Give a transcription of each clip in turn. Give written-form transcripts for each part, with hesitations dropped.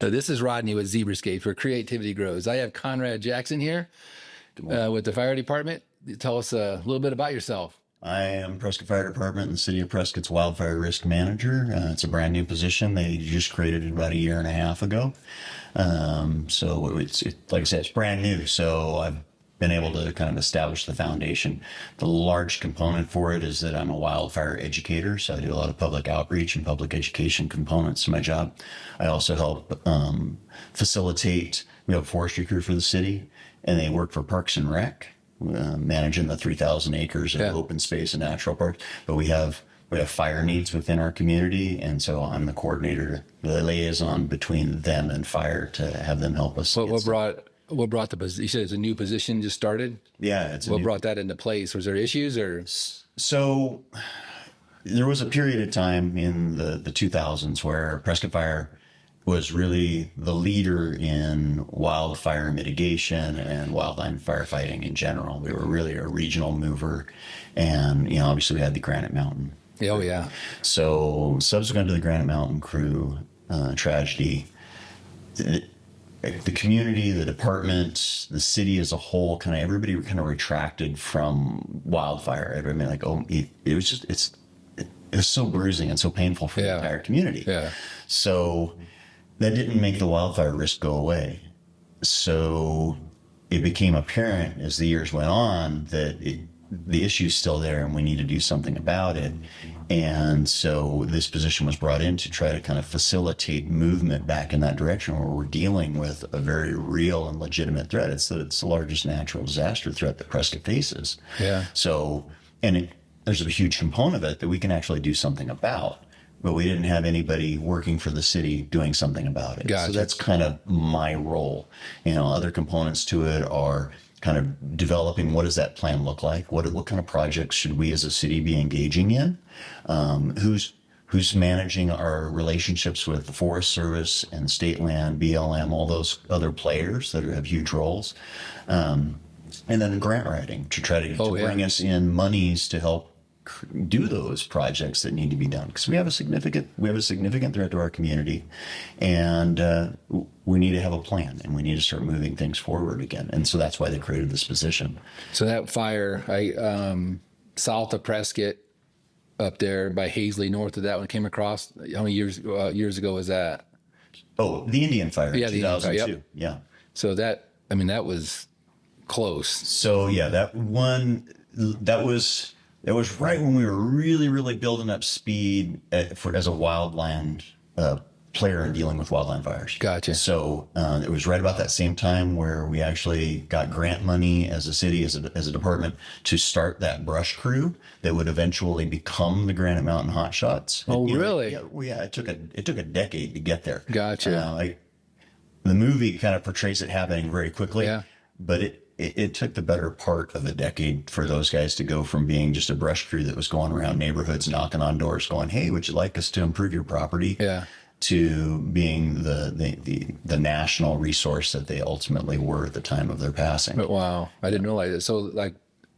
This is Rodney with Zebrascape, where creativity grows. I have Conrad Jackson here with the fire department. Tell us a little bit about yourself. I am Prescott Fire Department in the city of Prescott's Wildfire Risk Manager. It's a brand new position. They just created it about a year and a half ago. So it's like I said, it's brand new. So I've been able to kind of establish the foundation. The large component for it is that I'm a wildfire educator. So I do a lot of public outreach and public education components to my job. I also help facilitate. We have a forestry crew for the city, and they work for Parks and Rec. Managing the 3,000 acres of open space and natural parks, but we have fire needs within our community, and so I'm the coordinator, the liaison between them and fire to have them help us. What brought the position? You said it's a new position just started. Yeah, what brought that into place? Was there issues or? So there was a period of time in the 2000s where Prescott Fire was really the leader in wildfire mitigation and wildland firefighting in general. We were really a regional mover, and obviously we had the Granite Mountain. Oh yeah. So subsequent to the Granite Mountain crew tragedy, the community, the department, the city as a whole, everybody kind of retracted from wildfire. Everybody it was so bruising and so painful for the entire community. Yeah. So that didn't make the wildfire risk go away. So it became apparent as the years went on that the issue's still there and we need to do something about it. And so this position was brought in to try to kind of facilitate movement back in that direction, where we're dealing with a very real and legitimate threat. It's the largest natural disaster threat that Prescott faces. Yeah. So, there's a huge component of it that we can actually do something about. But we didn't have anybody working for the city doing something about it. Gotcha. So that's kind of my role. Other components to it are kind of developing what does that plan look like? What kind of projects should we as a city be engaging in? Who's managing our relationships with the Forest Service and state land, BLM, all those other players that have huge roles. And then grant writing to try to bring us in monies to help do those projects that need to be done, because we have a significant threat to our community, and we need to have a plan, and we need to start moving things forward again. And so that's why they created this position. So that fire, south of Prescott, up there by Hazley, north of that one, came across. How many years ago was that? Oh, the Indian fire. Yeah, in 2002. The Indian fire, yep. Yeah. So that was close. So yeah, that was right when we were really, really building up speed as a wildland player in dealing with wildland fires. Gotcha. So it was right about that same time where we actually got grant money as a city, as a department, to start that brush crew that would eventually become the Granite Mountain Hotshots. Oh, really? Yeah. It took a decade to get there. Gotcha. The movie kind of portrays it happening very quickly. Yeah. But it took the better part of a decade for those guys to go from being just a brush crew that was going around neighborhoods, knocking on doors, going, "Hey, would you like us to improve your property?" Yeah. To being the national resource that they ultimately were at the time of their passing. But wow, I didn't realize it. So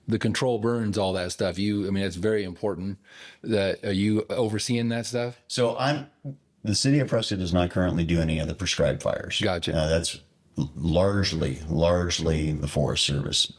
the control burns, all that stuff. It's very important. Are you overseeing that stuff? So the city of Prescott does not currently do any of the prescribed fires. Gotcha. That's largely the Forest Service.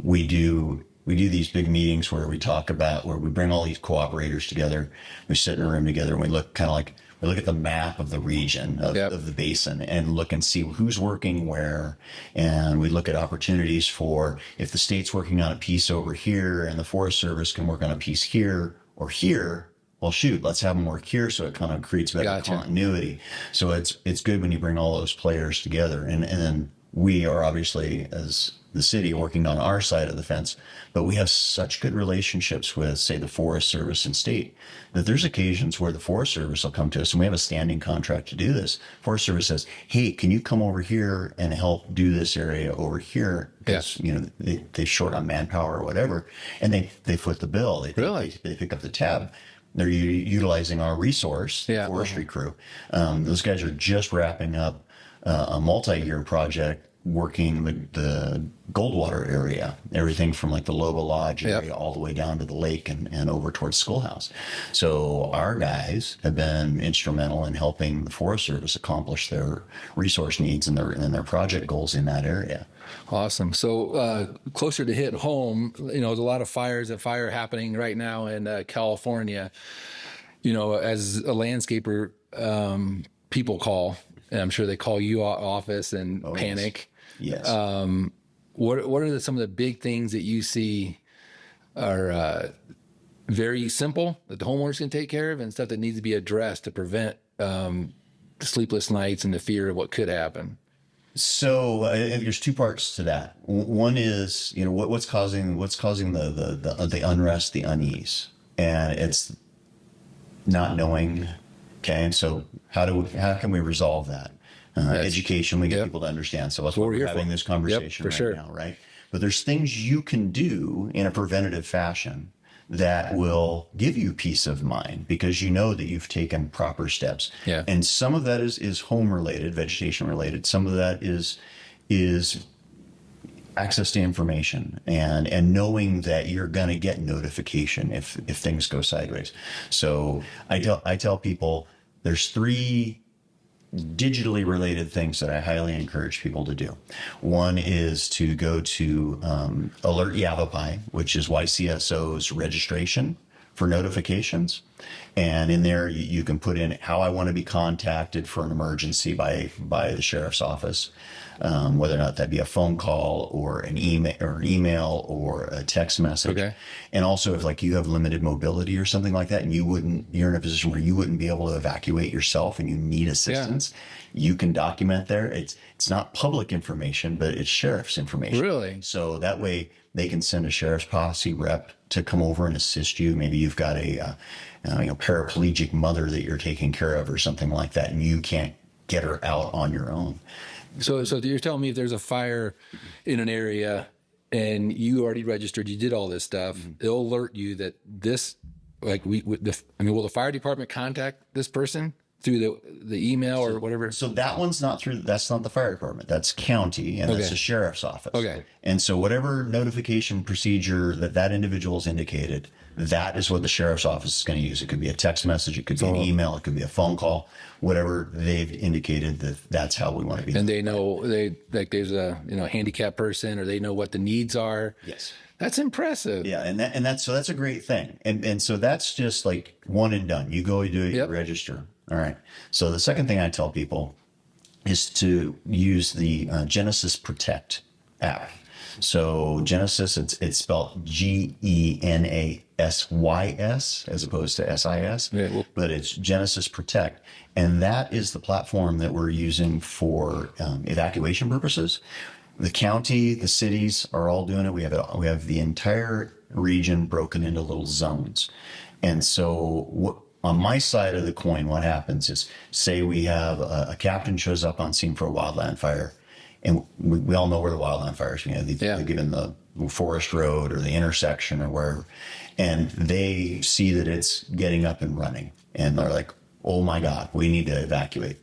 We do these big meetings where we bring all these cooperators together. We sit in a room together and we look at the map of the region of the basin and look and see who's working where. And we look at opportunities for, if the state's working on a piece over here and the Forest Service can work on a piece here or here, well, shoot, let's have them work here, so it kind of creates better continuity. So it's good when you bring all those players together. And then we are obviously, as the city, working on our side of the fence, but we have such good relationships with, say, the Forest Service and state, that there's occasions where the Forest Service will come to us, and we have a standing contract to do this. Forest Service says, "Hey, can you come over here and help do this area over here?" Because they're short on manpower or whatever, and they foot the bill. They pick up the tab. They're utilizing our resource, the forestry crew. Those guys are just wrapping up a multi-year project working the Goldwater area, everything from like the Loba Lodge area all the way down to the lake and over towards Schoolhouse. So our guys have been instrumental in helping the Forest Service accomplish their resource needs and their project goals in that area. Awesome. So closer to hit home, there's a lot of fire happening right now in California. As a landscaper, people call, and I'm sure they call you office and panic. Yes. What are some of the big things that you see are very simple that the homeowners can take care of, and stuff that needs to be addressed to prevent sleepless nights and the fear of what could happen? So there's two parts to that. One is, what's causing the unrest, the unease, and it's not knowing. Okay, and so how can we resolve that? Education, we get people to understand. So that's what we're having this conversation now, right? But there's things you can do in a preventative fashion that will give you peace of mind because you know that you've taken proper steps. Yeah. And some of that is home related, vegetation related. Some of that is access to information and knowing that you're going to get notification if things go sideways. So I tell people there's 3 digitally related things that I highly encourage people to do. One is to go to Alert Evacuation, which is YCSO's registration for notifications. And in there, you can put in how I want to be contacted for an emergency by the sheriff's office, whether or not that be a phone call or an email or a text message. Okay. And also if like you have limited mobility or something like that, and you're in a position where you wouldn't be able to evacuate yourself and you need assistance, you can document there. It's not public information, but it's sheriff's information. Really? So that way they can send a sheriff's posse rep to come over and assist you. Maybe you've got a paraplegic mother that you're taking care of or something like that, and you can't get her out on your own. So you're telling me if there's a fire in an area and you already registered, you did all this stuff, it'll alert you that this, like will the fire department contact this person through the email or whatever? So that's not the fire department. That's county, and that's the sheriff's office. Okay. And so whatever notification procedure that individual's indicated, that is what the sheriff's office is going to use. It could be a text message, it could be an email, it could be a phone call, whatever they've indicated that's how we want to be. And they know there's a handicapped person, or they know what the needs are. Yes. That's impressive. Yeah, and that's a great thing. And so that's just like one and done. You go do it, you register. All right. So the second thing I tell people is to use the Genesis Protect app. So Genesis, it's spelled GENASYS as opposed to SIS, but it's Genesis Protect. And that is the platform that we're using for evacuation purposes. The county, the cities are all doing it. We have the entire region broken into little zones. And so on my side of the coin, what happens is, say we have a captain shows up on scene for a wildland fire, and we all know where the wildland fires. They're given the forest road or the intersection or wherever, and they see that it's getting up and running, and they're like, "Oh my God, we need to evacuate."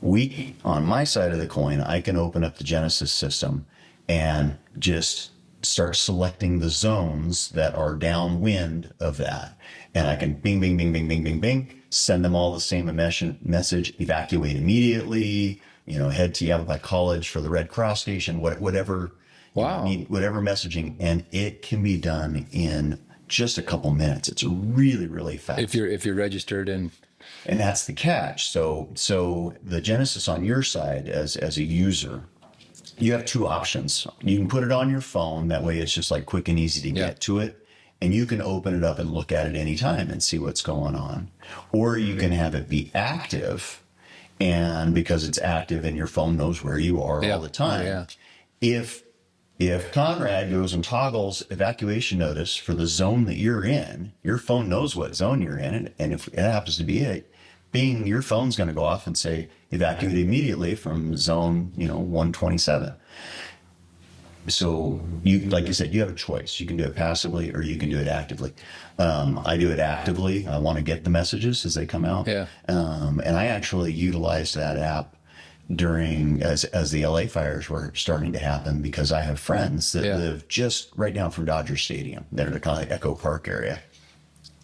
On my side of the coin, I can open up the Genesis system and just start selecting the zones that are downwind of that. And I can bing, bing, bing, bing, bing, bing, bing, send them all the same message, evacuate immediately, head to Yavapai College for the Red Cross station, whatever, whatever messaging. And it can be done in just a couple minutes. It's really, really fast. If you're registered and that's the catch. So the Genesis on your side as a user, you have 2 options. You can put it on your phone. That way it's just like quick and easy to get to it. And you can open it up and look at it anytime and see what's going on. Or you can have it be active. And because it's active and your phone knows where you are all the time. If Conrad goes and toggles evacuation notice for the zone that you're in, your phone knows what zone you're in. And if it happens to be it, bing, your phone's going to go off and say, evacuate immediately from zone, 127. So like you said, you have a choice. You can do it passively or you can do it actively. I do it actively. I want to get the messages as they come out. And I actually utilize that app during as the LA fires were starting to happen, because I have friends that live just right down from Dodger Stadium. They're in the kind of like Echo Park area.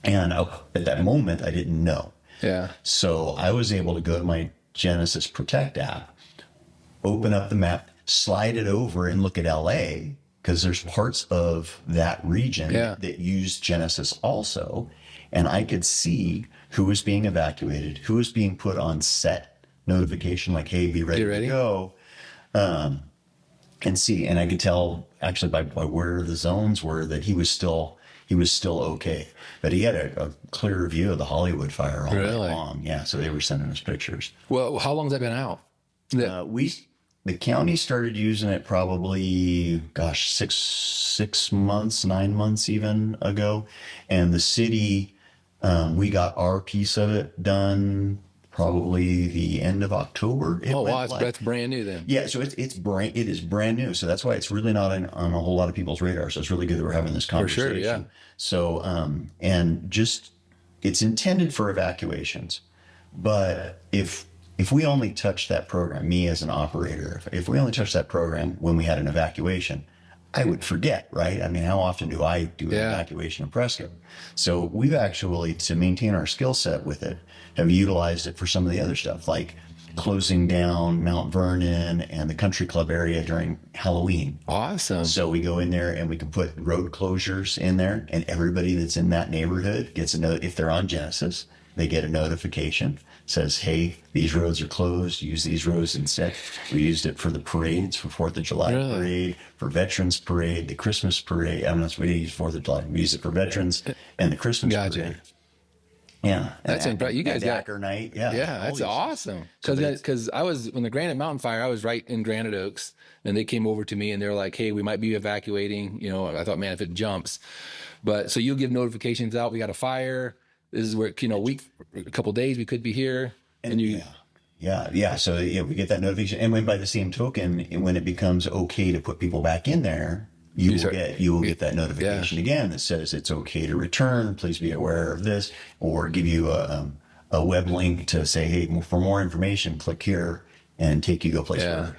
And at that moment, I didn't know. Yeah. So I was able to go to my Genesis Protect app, open up the map, slide it over and look at LA, because there's parts of that region that use Genesis also. And I could see who was being evacuated, who was being put on set notification, like, hey, be ready to go. And see, and I could tell actually by where the zones were that he was still okay. But he had a clear view of the Hollywood fire all night long. Yeah, so they were sending us pictures. Well, how long has that been out? The county started using it probably, 6 months, 9 months even ago. And the city, we got our piece of it done probably the end of October. That's brand new then. Yeah, so it is brand new. So that's why it's really not on a whole lot of people's radar. So it's really good that we're having this conversation. For sure, yeah. So, and just, it's intended for evacuations. But if we only touch that program, me as an operator, if we only touch that program when we had an evacuation, I would forget, right? I mean, how often do I do an evacuation in Prescott? So we've actually, to maintain our skill set with it, have utilized it for some of the other stuff, like closing down Mount Vernon and the country club area during Halloween. Awesome. So we go in there and we can put road closures in there, and everybody that's in that neighborhood gets a note. If they're on Genesis, they get a notification, says, hey, these roads are closed, use these roads instead. We used it for the parades, for 4th of July parade, for Veterans Parade, the Christmas Parade. I'm not, we didn't use 4th of July. We used it for Veterans and the Christmas Parade. Yeah. That's impressive. You guys got night. Yeah, that's awesome. Because I was, when the Granite Mountain fire, I was right in Granite Oaks, and they came over to me and they're like, hey, we might be evacuating. You know, I thought, man, if it jumps. But so you'll give notifications out. We got a fire. This is where, a couple of days we could be here. And you. Yeah. So we get that notification. And when by the same token, when it becomes okay to put people back in there, you will get that notification again that says it's okay to return. Please be aware of this, or give you a web link to say, hey, for more information, click here, and take you to a place where,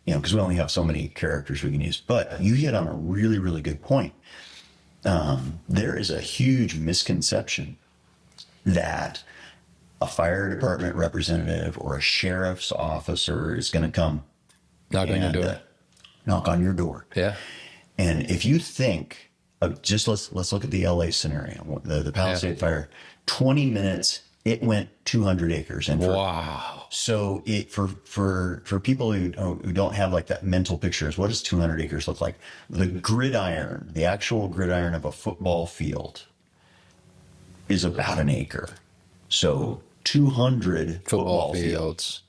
because we only have so many characters we can use. But you hit on a really, really good point. There is a huge misconception that a fire department representative or a sheriff's officer is going to come knock on your door. Yeah. And if you think of just, let's look at the LA scenario, the Palisade fire, 20 minutes, it went 200 acres. And wow. So for people who don't have like that mental picture, is what does 200 acres look like? The actual gridiron of a football field is about an acre. So 200 football fields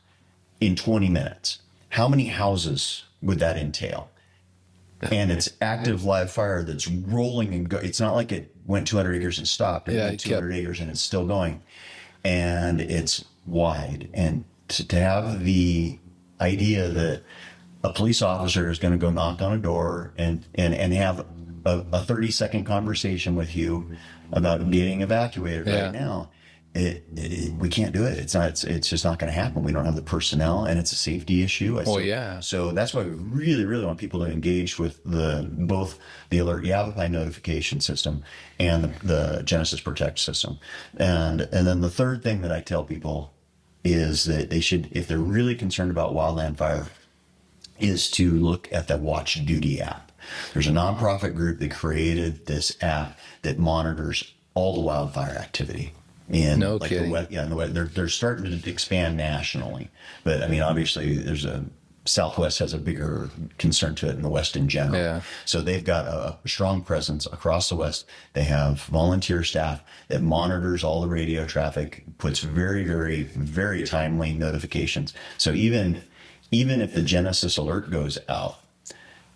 in 20 minutes. How many houses would that entail? And it's active live fire that's rolling and go. It's not like it went 200 acres and stopped. It went 200 acres and it's still going. And it's wide. And to have the idea that a police officer is going to go knock on a door and have a 30-second conversation with you about getting evacuated right now, we can't do it. It's just not going to happen. We don't have the personnel, and it's a safety issue. So that's why we really, really want people to engage with both the Alert Evacuation notification system and the Genesis Protect system. And then the third thing that I tell people is that they should, if they're really concerned about wildland fire, is to look at the Watch Duty app. There's a nonprofit group that created this app that monitors all the wildfire activity. In kidding. They're starting to expand nationally, but I mean, obviously, Southwest has a bigger concern to it in the West in general. Yeah. So they've got a strong presence across the West. They have volunteer staff that monitors all the radio traffic, puts very, very, very timely notifications. So even if the Genesis alert goes out,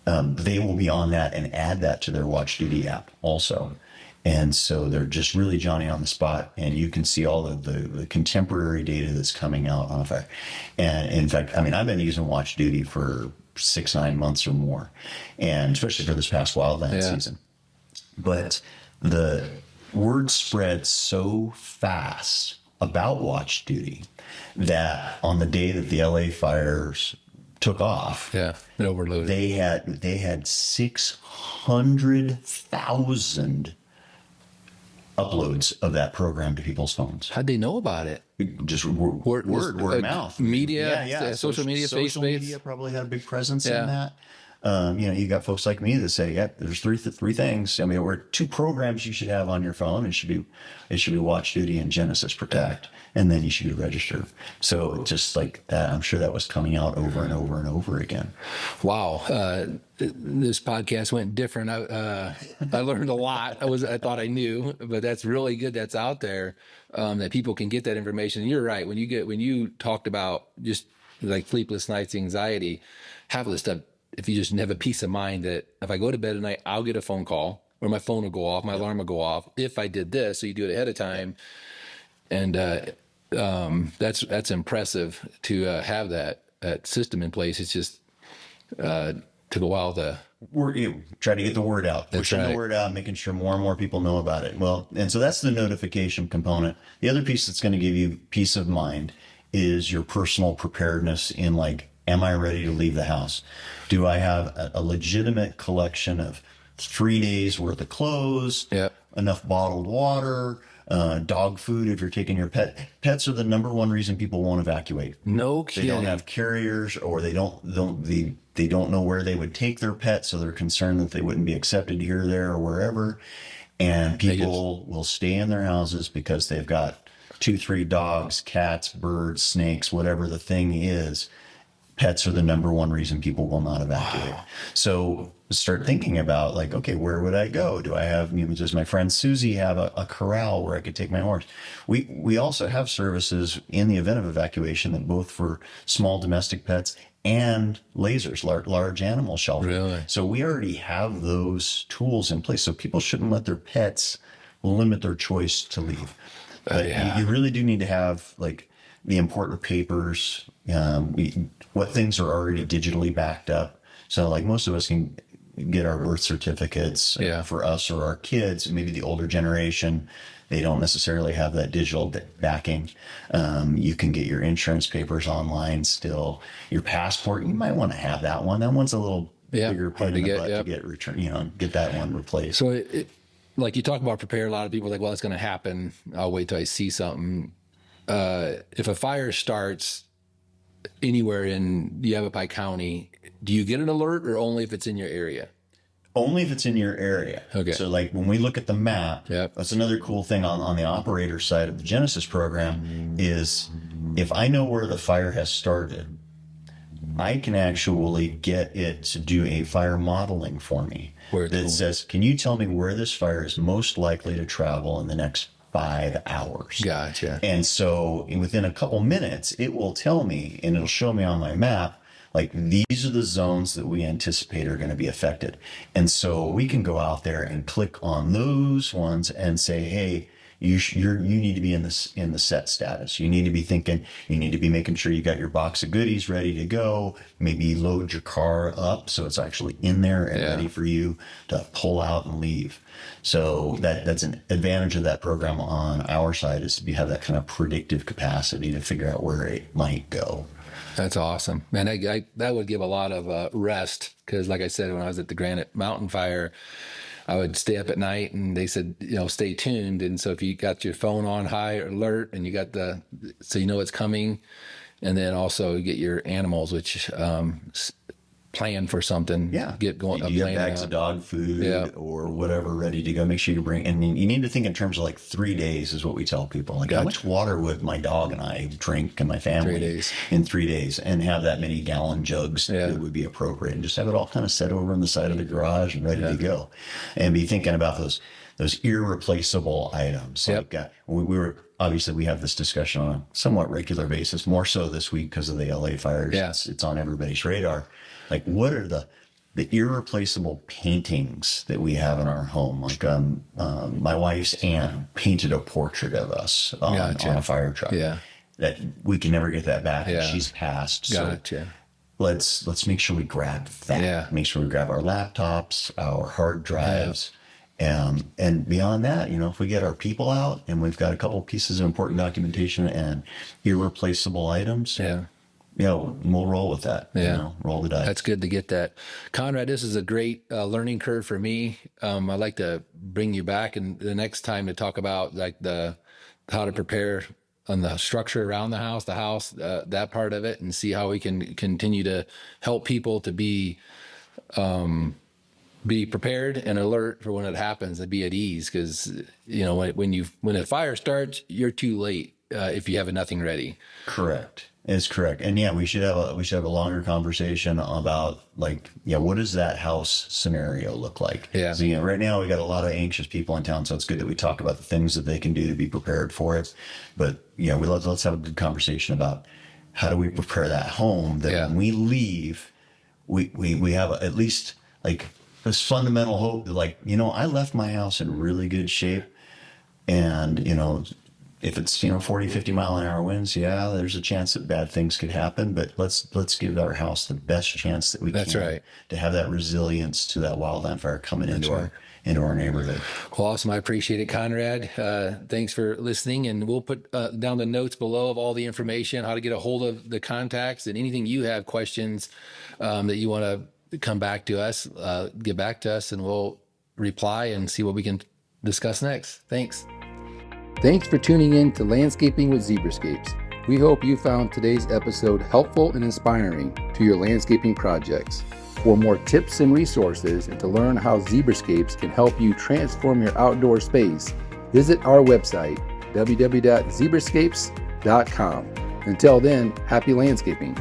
they will be on that and add that to their Watch Duty app also. And so they're just really Johnny on the spot, and you can see all of the contemporary data that's coming out on fire. And in fact, I mean, I've been using Watch Duty for 6-9 months or more, and especially for this past wildland season. But the word spread so fast about watch duty, that on the day that the LA fires took off, it overloaded. they had 600,000 uploads of that program to people's phones. How'd they know about it? Just word of mouth. Media, social media, social Facebook. media probably had a big presence in Yeah. that. You got folks like me that say, yeah, there's three things. I mean, we're 2 programs you should have on your phone. It should be Watch Duty and Genesis Protect, and then you should register. So just like that, I'm sure that was coming out over and over and over again. Wow. This podcast went different. I learned a lot. I thought I knew, but that's really good. That's out there, that people can get that information. You're right. When you talked about just like sleepless nights, anxiety, half of the stuff, if you just have a peace of mind that if I go to bed at night, I'll get a phone call or my phone will go off, my alarm will go off if I did this. So you do it ahead of time. And that's impressive to have that system in place. It's just took a while to try to get the word out, pushing the word out, making sure more and more people know about it. Well, and so that's the notification component. The other piece that's going to give you peace of mind is your personal preparedness in like, am I ready to leave the house? Do I have a legitimate collection of 3 days worth of clothes, enough bottled water, dog food if you're taking your pet? Pets are the number one reason people won't evacuate. No kidding. They don't have carriers, or they don't know where they would take their pet, so they're concerned that they wouldn't be accepted here, there, or wherever. And people will stay in their houses because they've got 2-3 dogs, cats, birds, snakes, whatever the thing is. Pets are the number one reason people will not evacuate. Wow. So start thinking about like, okay, where would I go? Do I have, does my friend Susie have a corral where I could take my horse? We also have services in the event of evacuation that both for small domestic pets and lasers, large animal shelter. Really? So we already have those tools in place. So people shouldn't let their pets limit their choice to leave. You really do need to have like the important papers, what things are already digitally backed up. So like most of us can get our birth certificates for us or our kids, maybe the older generation, they don't necessarily have that digital backing. You can get your insurance papers online still. Your passport, you might want to have that one. That one's a little bigger pain in the butt to get returned, get that one replaced. So like you talk about prepare, a lot of people are like, well, it's going to happen. I'll wait till I see something. If a fire starts anywhere in Yavapai County, do you get an alert or only if it's in your area? Only if it's in your area. Okay. So like when we look at the map, that's another cool thing on the operator side of the Genesis program is if I know where the fire has started, I can actually get it to do a fire modeling for me that says, can you tell me where this fire is most likely to travel in the next 5 hours? Gotcha. And so within a couple minutes, it will tell me and it'll show me on my map, like these are the zones that we anticipate are going to be affected. And so we can go out there and click on those ones and say, hey, you need to be in the set status. You need to be thinking, you need to be making sure you got your box of goodies ready to go. Maybe load your car up so it's actually in there and ready for you to pull out and leave. So that's an advantage of that program on our side is to have that kind of predictive capacity to figure out where it might go. That's awesome, man. That would give a lot of rest because, like I said, when I was at the Granite Mountain Fire, I would stay up at night, and they said, stay tuned. And so if you got your phone on high alert, and you got so you know it's coming, and then also you get your animals, which plan for something. Yeah. Get going. You have bags of dog food or whatever ready to go. Make sure you bring, and you need to think in terms of like 3 days is what we tell people. Like how much water would my dog and I drink and my family 3 days. in 3 days, and have that many gallon jugs that would be appropriate, and just have it all kind of set over on the side of the garage and ready to go, and be thinking about those irreplaceable items. Like obviously we have this discussion on a somewhat regular basis, more so this week because of the LA fires. Yeah. It's on everybody's radar. Like what are the irreplaceable paintings that we have in our home? Like my wife's aunt painted a portrait of us on a fire truck. Yeah. That we can never get that back. Yeah. She's passed. Gotcha. So let's make sure we grab that. Yeah. Make sure we grab our laptops, our hard drives, And beyond that, if we get our people out and we've got a couple pieces of important documentation and irreplaceable items, Yeah. We'll roll with that. Yeah. Roll the dice. That's good to get that. Conrad, this is a great learning curve for me. I'd like to bring you back and the next time to talk about like how to prepare on the structure around the house, that part of it, and see how we can continue to help people to be prepared and alert for when it happens and be at ease. Because when a fire starts, you're too late if you have nothing ready. Correct. It's correct. And we should have a longer conversation about what does that house scenario look like? Yeah. So, right now we got a lot of anxious people in town, so it's good that we talk about the things that they can do to be prepared for it. But let's have a good conversation about how do we prepare that home that when we leave, we have at least this fundamental hope that I left my house in really good shape, and if it's 40, 50 mile an hour winds, there's a chance that bad things could happen, but let's give our house the best chance that we That's can right. to have that resilience to that wildland fire coming into our neighborhood. Well, awesome. I appreciate it, Conrad. Thanks for listening, and we'll put down the notes below of all the information, how to get a hold of the contacts, and anything you have questions that you want to come back to us, get back to us, and we'll reply and see what we can discuss next. Thanks. Thanks for tuning in to Landscaping with Zebrascapes. We hope you found today's episode helpful and inspiring to your landscaping projects. For more tips and resources and to learn how Zebrascapes can help you transform your outdoor space, visit our website, www.zebrascapes.com. Until then, happy landscaping.